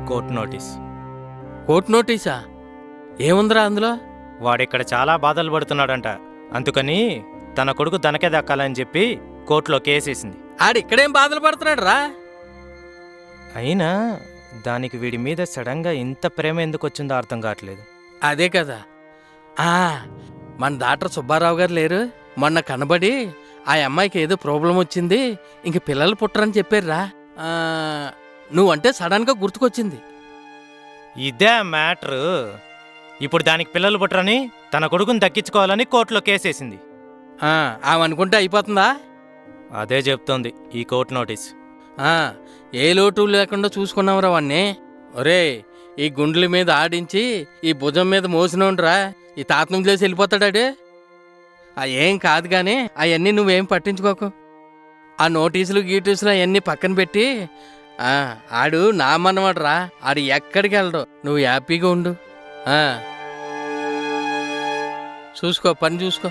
Court notice. Court నోటీసా? ఏముందిరా అందులో? వాడిక్కడ చాలా బాధలు పడుతున్నాడంట. అందుకని తన కొడుకు తనకే దక్కాలని చెప్పి కోర్టులో కేసేసింది. ఆడిక్కడేం బాధలు పడుతున్నాడు రా? అయినా దానికి వీడి మీద సడన్గా ఇంత ప్రేమ ఎందుకు వచ్చిందో అర్థం కావట్లేదు. అదే కదా. మన డాక్టర్ సుబ్బారావు గారు లేరు, మొన్న కనబడి ఆ అమ్మాయికి ఏదో ప్రాబ్లం వచ్చింది, ఇంక పిల్లలు పుట్టరని చెప్పారురా. నువ్వంటే సడన్గా గుర్తుకొచ్చింది. ఇదే మ్యాటరు. ఇప్పుడు దానికి పిల్లలు పుట్టరని తన కొడుకుని దక్కించుకోవాలని కోర్టులో కేసేసింది. ఆమె అనుకుంటే అయిపోతుందా? అదే చెప్తోంది ఈ కోర్టు నోటీస్. ఏ లోటు లేకుండా చూసుకున్నావురా వాణ్ణి. ఒరే, ఈ గుండెల మీద ఆడించి ఈ భుజం మీద మోసినోండ్రా, ఈ తాత నుంచి లేసి వెళ్ళిపోతాడాడు. ఏం కాదు కానీ అవన్నీ నువ్వేం పట్టించుకోకు. ఆ నోటీసులు గీటీసులు అవన్నీ పక్కన పెట్టి ఆడు నా మనవాడురా, ఆడు ఎక్కడికి వెళ్ళడు, నువ్వు హ్యాపీగా ఉండు. చూసుకో, పని చూసుకో.